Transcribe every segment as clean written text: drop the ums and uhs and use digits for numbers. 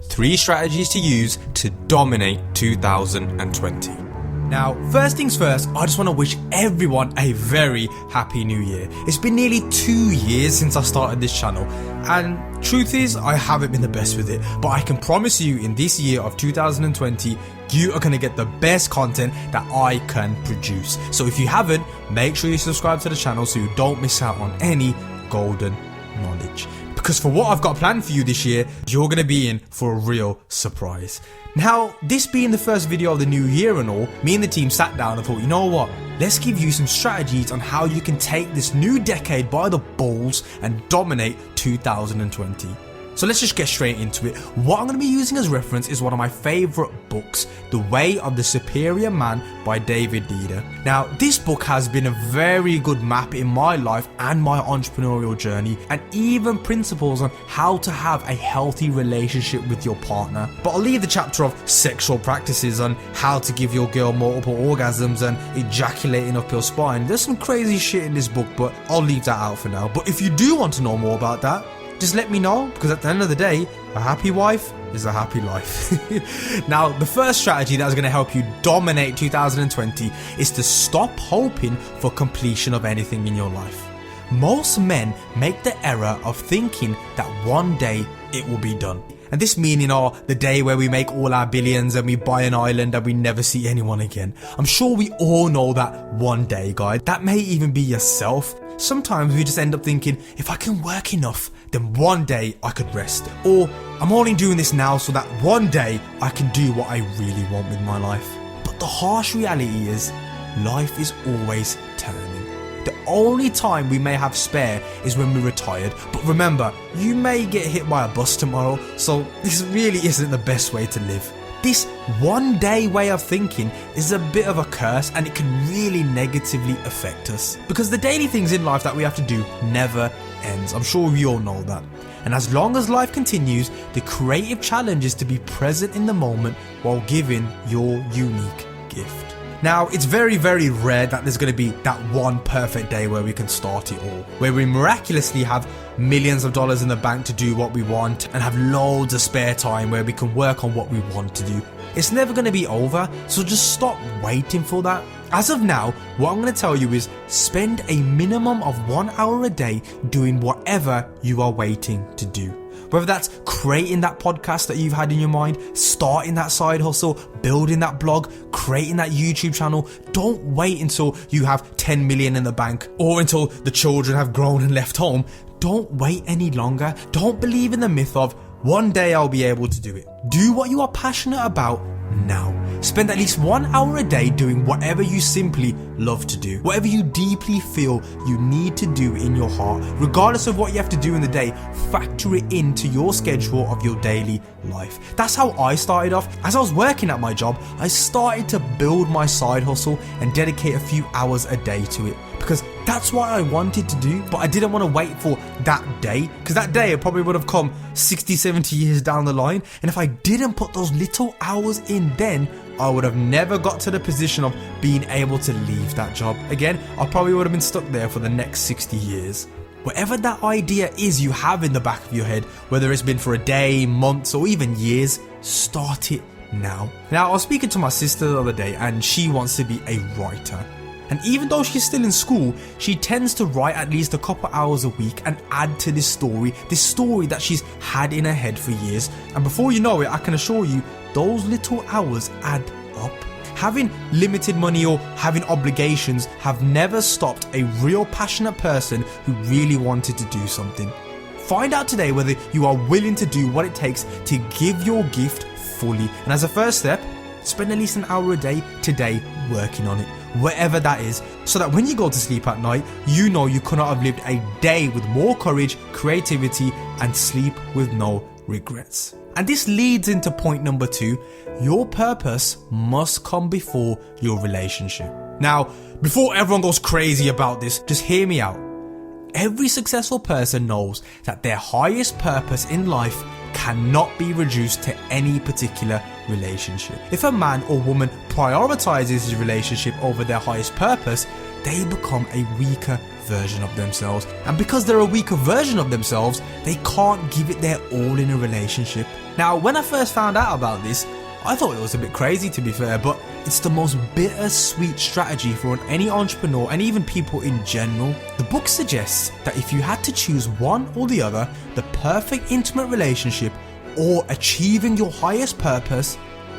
3 strategies to use to dominate 2020. Now, first things first, I just want to wish everyone a very happy new year. It's been nearly 2 years since I started this channel, and truth is, I haven't been the best with it, but I can promise you in this year of 2020, you are going to get the best content that I can produce. So if you haven't, make sure you subscribe to the channel so you don't miss out on any golden knowledge. Because for what I've got planned for you this year, you're going to be in for a real surprise. Now, this being the first video of the new year and all, me and the team sat down and thought, you know what, let's give you some strategies on how you can take this new decade by the balls and dominate 2020. So let's just get straight into it. What I'm going to be using as reference is one of my favourite books, The Way of the Superior Man by David Leader. Now, this book has been a very good map in my life and my entrepreneurial journey, and even principles on how to have a healthy relationship with your partner. But I'll leave the chapter of sexual practices on how to give your girl multiple orgasms and ejaculating up your spine. There's some crazy shit in this book, but I'll leave that out for now. But if you do want to know more about that, just let me know, because at the end of the day, a happy wife is a happy life. Now, the first strategy that is going to help you dominate 2020 is to stop hoping for completion of anything in your life. Most men make the error of thinking that one day it will be done. And this meaning, the day where we make all our billions and we buy an island and we never see anyone again. I'm sure we all know that one day, guys. That may even be yourself. Sometimes we just end up thinking, if I can work enough, then one day I could rest. Or I'm only doing this now so that one day I can do what I really want with my life. But the harsh reality is, life is always turning. The only time we may have spare is when we're retired. But remember, you may get hit by a bus tomorrow, so this really isn't the best way to live. This one day way of thinking is a bit of a curse, and it can really negatively affect us. Because the daily things in life that we have to do never ends. I'm sure we all know that. And as long as life continues, the creative challenge is to be present in the moment while giving your unique gift. Now, it's very, very rare that there's going to be that one perfect day where we can start it all, where we miraculously have millions of dollars in the bank to do what we want and have loads of spare time where we can work on what we want to do. It's never going to be over, so just stop waiting for that. As of now, what I'm going to tell you is spend a minimum of 1 hour a day doing whatever you are waiting to do. Whether that's creating that podcast that you've had in your mind, starting that side hustle, building that blog, creating that YouTube channel. Don't wait until you have 10 million in the bank or until the children have grown and left home. Don't wait any longer. Don't believe in the myth of one day I'll be able to do it. Do what you are passionate about now. Spend at least 1 hour a day doing whatever you simply love to do. Whatever you deeply feel you need to do in your heart. Regardless of what you have to do in the day, factor it into your schedule of your daily life. That's how I started off. As I was working at my job, I started to build my side hustle and dedicate a few hours a day to it. Because that's what I wanted to do, but I didn't want to wait for that day, because that day it probably would have come 60, 70 years down the line. And if I didn't put those little hours in then, I would have never got to the position of being able to leave that job. Again, I probably would have been stuck there for the next 60 years. Whatever that idea is you have in the back of your head, whether it's been for a day, months, or even years, start it now. Now, I was speaking to my sister the other day, and she wants to be a writer. And even though she's still in school, she tends to write at least a couple hours a week and add to this story that she's had in her head for years. And before you know it, I can assure you, those little hours add up. Having limited money or having obligations have never stopped a real passionate person who really wanted to do something. Find out today whether you are willing to do what it takes to give your gift fully. And as a first step, spend at least an hour a day today working on it, whatever that is, so that when you go to sleep at night, you know you could not have lived a day with more courage, creativity, and sleep with no regrets. And this leads into point number 2. Your purpose must come before your relationship. Now, before everyone goes crazy about this, just hear me out. Every successful person knows that their highest purpose in life cannot be reduced to any particular relationship. If a man or woman prioritizes his relationship over their highest purpose, they become a weaker version of themselves. And because they're a weaker version of themselves, they can't give it their all in a relationship. Now, when I first found out about this, I thought it was a bit crazy, to be fair, but it's the most bittersweet strategy for any entrepreneur and even people in general. The book suggests that if you had to choose one or the other, the perfect intimate relationship or achieving your highest purpose,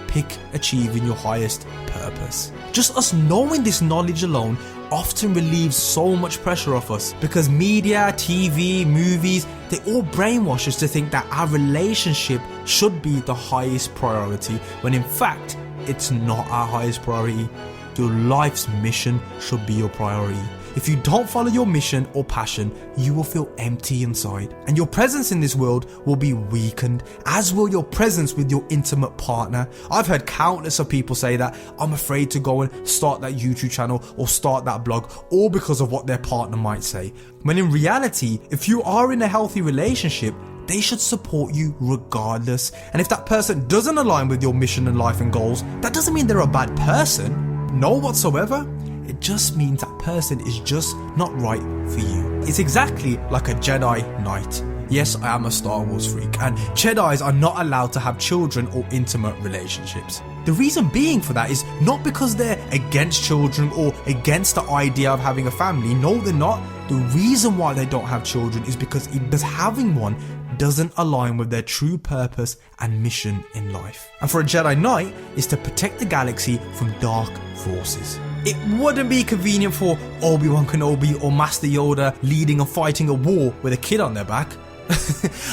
pick achieving your highest purpose. Just us knowing this knowledge alone often relieves so much pressure off us, because media, TV, movies, they all brainwash us to think that our relationship should be the highest priority, when in fact it's not our highest priority. Your life's mission should be your priority. If you don't follow your mission or passion, you will feel empty inside, and your presence in this world will be weakened, as will your presence with your intimate partner. I've heard countless of people say that I'm afraid to go and start that YouTube channel or start that blog, all because of what their partner might say. When in reality, if you are in a healthy relationship, they should support you regardless. And if that person doesn't align with your mission and life and goals, that doesn't mean they're a bad person. No whatsoever. It just means that person is just not right for you. It's exactly like a Jedi Knight. Yes, I am a Star Wars freak, and Jedis are not allowed to have children or intimate relationships. The reason being for that is not because they're against children or against the idea of having a family. No, they're not. The reason why they don't have children is because having one doesn't align with their true purpose and mission in life. And for a Jedi Knight is to protect the galaxy from dark forces. It wouldn't be convenient for Obi-Wan Kenobi or Master Yoda leading and fighting a war with a kid on their back.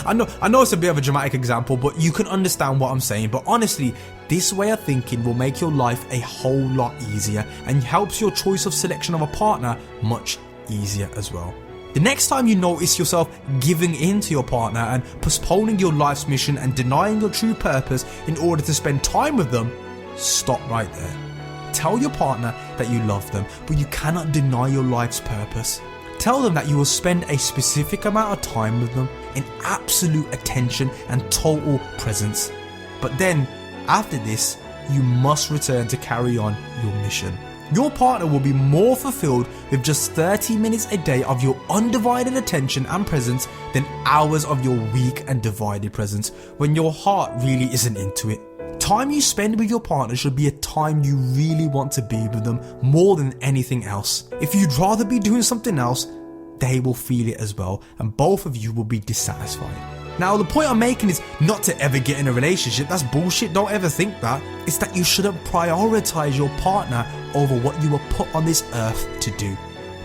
I know it's a bit of a dramatic example, but you can understand what I'm saying. But honestly, this way of thinking will make your life a whole lot easier and helps your choice of selection of a partner much easier as well. The next time you notice yourself giving in to your partner and postponing your life's mission and denying your true purpose in order to spend time with them, stop right there. Tell your partner that you love them, but you cannot deny your life's purpose. Tell them that you will spend a specific amount of time with them in absolute attention and total presence. But then, after this, you must return to carry on your mission. Your partner will be more fulfilled with just 30 minutes a day of your undivided attention and presence than hours of your weak and divided presence when your heart really isn't into it. Time you spend with your partner should be a time you really want to be with them more than anything else. If you'd rather be doing something else, they will feel it as well, and both of you will be dissatisfied. Now, the point I'm making is not to ever get in a relationship. That's bullshit. Don't ever think that. It's that you shouldn't prioritize your partner over what you were put on this earth to do.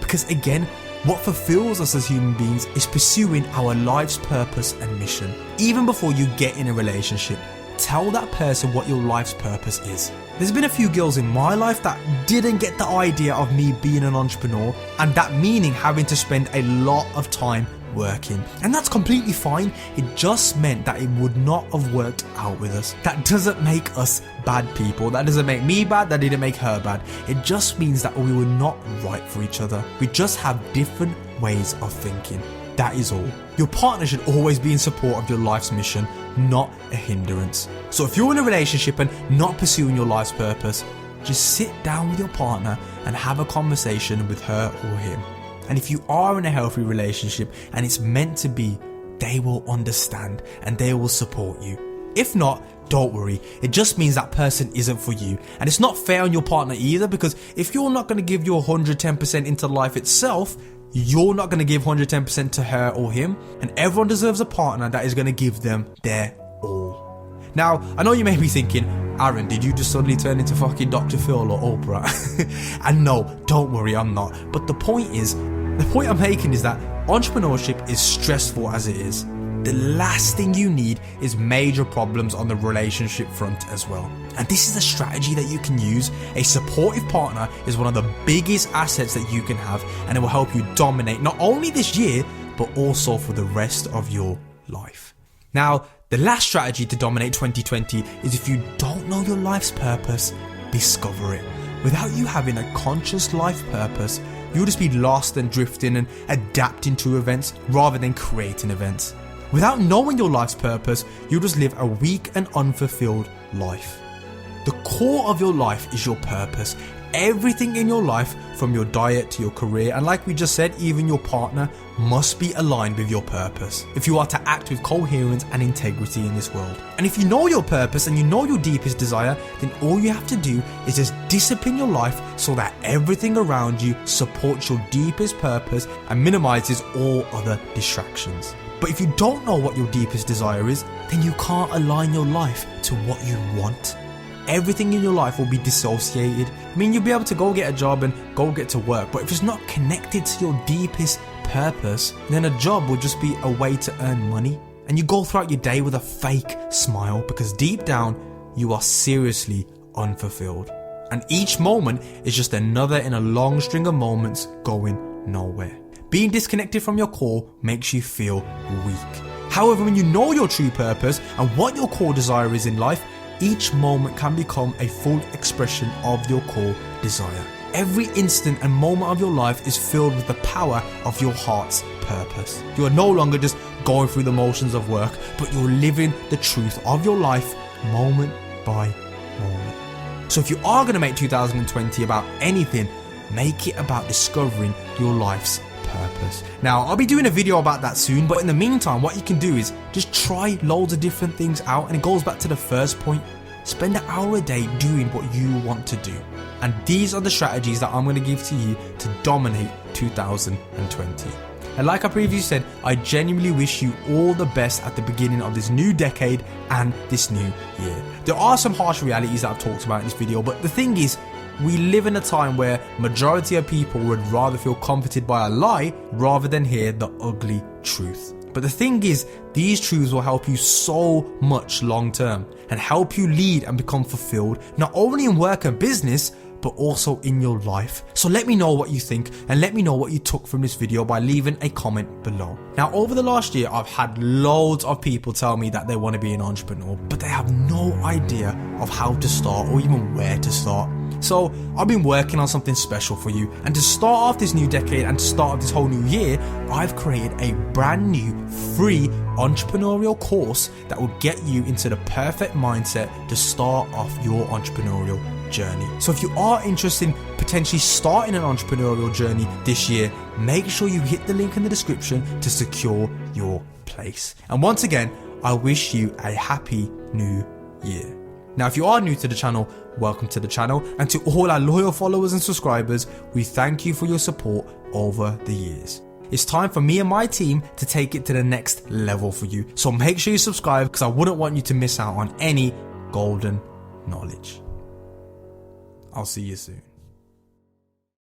Because again, what fulfills us as human beings is pursuing our life's purpose and mission. Even before you get in a relationship, tell that person what your life's purpose is. There's been a few girls in my life that didn't get the idea of me being an entrepreneur, and that meaning having to spend a lot of time working. And that's completely fine. It just meant that it would not have worked out with us. That doesn't make us bad people. That doesn't make me bad. That didn't make her bad. It just means that we were not right for each other. We just have different ways of thinking. That is all. Your partner should always be in support of your life's mission, not a hindrance. So if you're in a relationship and not pursuing your life's purpose, just sit down with your partner and have a conversation with her or him. And if you are in a healthy relationship and it's meant to be, they will understand and they will support you. If not, don't worry. It just means that person isn't for you. And it's not fair on your partner either, because if you're not going to give your 110% into life itself, you're not going to give 110% to her or him. And everyone deserves a partner that is going to give them their all. Now, I know you may be thinking, Aaron, did you just suddenly turn into fucking Dr. Phil or Oprah? And no, don't worry, I'm not. But the point I'm making is that entrepreneurship is stressful as it is. The last thing you need is major problems on the relationship front as well. And this is a strategy that you can use. A supportive partner is one of the biggest assets that you can have, and it will help you dominate not only this year, but also for the rest of your life. Now, the last strategy to dominate 2020 is, if you don't know your life's purpose, discover it. Without you having a conscious life purpose, you'll just be lost and drifting and adapting to events rather than creating events. Without knowing your life's purpose, you'll just live a weak and unfulfilled life. The core of your life is your purpose. everything in your life, from your diet to your career, and like we just said, even your partner, must be aligned with your purpose if you are to act with coherence and integrity in this world. And if you know your purpose and you know your deepest desire, then all you have to do is just discipline your life so that everything around you supports your deepest purpose and minimizes all other distractions. But if you don't know what your deepest desire is, then you can't align your life to what you want. Everything in your life will be dissociated. I mean, you'll be able to go get a job and go get to work, but if it's not connected to your deepest purpose, then a job will just be a way to earn money. And you go throughout your day with a fake smile because deep down, you are seriously unfulfilled. And each moment is just another in a long string of moments going nowhere. Being disconnected from your core makes you feel weak. However, when you know your true purpose and what your core desire is in life, each moment can become a full expression of your core desire. Every instant and moment of your life is filled with the power of your heart's purpose. You are no longer just going through the motions of work, but you're living the truth of your life moment by moment. So if you are going to make 2020 about anything, make it about discovering your life's purpose. Now, I'll be doing a video about that soon, but in the meantime, what you can do is just try loads of different things out, and it goes back to the first point. Spend an hour a day doing what you want to do. And these are the strategies that I'm going to give to you to dominate 2020. And like I previously said, I genuinely wish you all the best at the beginning of this new decade and this new year. There are some harsh realities that I've talked about in this video, but the thing is, we live in a time where majority of people would rather feel comforted by a lie rather than hear the ugly truth. But the thing is, these truths will help you so much long term and help you lead and become fulfilled, not only in work and business, but also in your life. So let me know what you think and let me know what you took from this video by leaving a comment below. Now, over the last year, I've had loads of people tell me that they want to be an entrepreneur, but they have no idea of how to start or even where to start. So I've been working on something special for you, and to start off this new decade and to start off this whole new year, I've created a brand new free entrepreneurial course that will get you into the perfect mindset to start off your entrepreneurial journey. So if you are interested in potentially starting an entrepreneurial journey this year, make sure you hit the link in the description to secure your place. And once again, I wish you a happy new year. Now, if you are new to the channel, welcome to the channel, and to all our loyal followers and subscribers, we thank you for your support over the years. It's time for me and my team to take it to the next level for you. So make sure you subscribe, because I wouldn't want you to miss out on any golden knowledge. I'll see you soon.